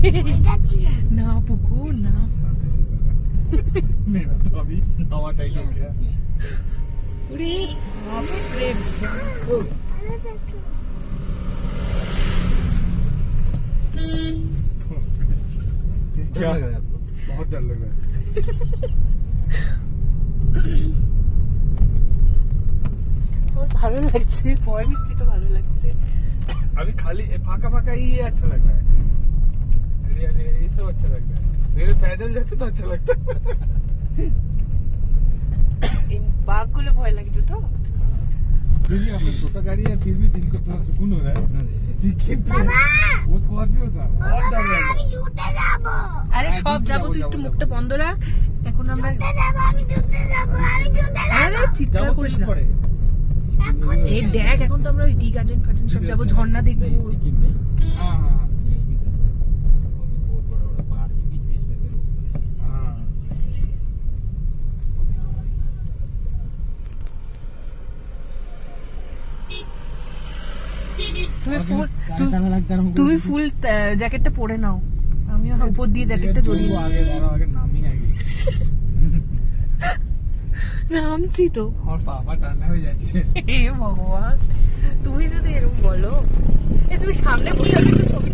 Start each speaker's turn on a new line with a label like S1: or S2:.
S1: ना पुकुर ना
S2: मेरा तो अभी हवा टाइट हो गया।
S1: अरे बाप रे
S2: क्या बहुत डर लग रहा है।
S1: ভালো লাগছে পয় মিষ্টি তো ভালো লাগছে
S2: अभी खाली फाका फाका ही ये अच्छा लग रहा है। अरे अरे ये सब अच्छा लग रहा है। मेरे पैदल जाते तो अच्छा लगता है।
S1: এই বাঘগুলো ভয় লাগছে তো
S2: फिर भी आपका छोटा गाड़ी है, फिर भी दिल को थोड़ा सुकून हो रहा है। सिक्किम पे वो स्कॉर्पियो था, और डर रहा था।
S1: আরে সব যাবো তুই একটু মুখটা বন্ধ রাখ এখন আমরা আরে চিৎকার
S2: जाओ
S1: করিস
S2: तो
S1: না
S2: पड़े।
S1: এই দেখ এখন তো আমরা ওই টি গার্ডেন ফার্ডেন সব যাবো ঝর্ণা দেখবো
S2: हाँ हाँ
S3: बहुत बड़ा बड़ा पहाड़ के बीच बीच में से रोड बने
S2: हाँ।
S1: তুমি ফুল
S2: काला लगता है हमको।
S1: তুমি ফুল জ্যাকেটটা পরে নাও আমিও উপর দিয়ে জ্যাকেটটা জড়িয়ে
S2: आगे दारो आगे नाम ही आएगी।
S1: নামছি তো
S2: और पापा ঠান্ডা হয়ে যাচ্ছে।
S1: হে ভগবান তুমি যদি এরকম বলো তুমি সামনে বসে আছো একটু ছবি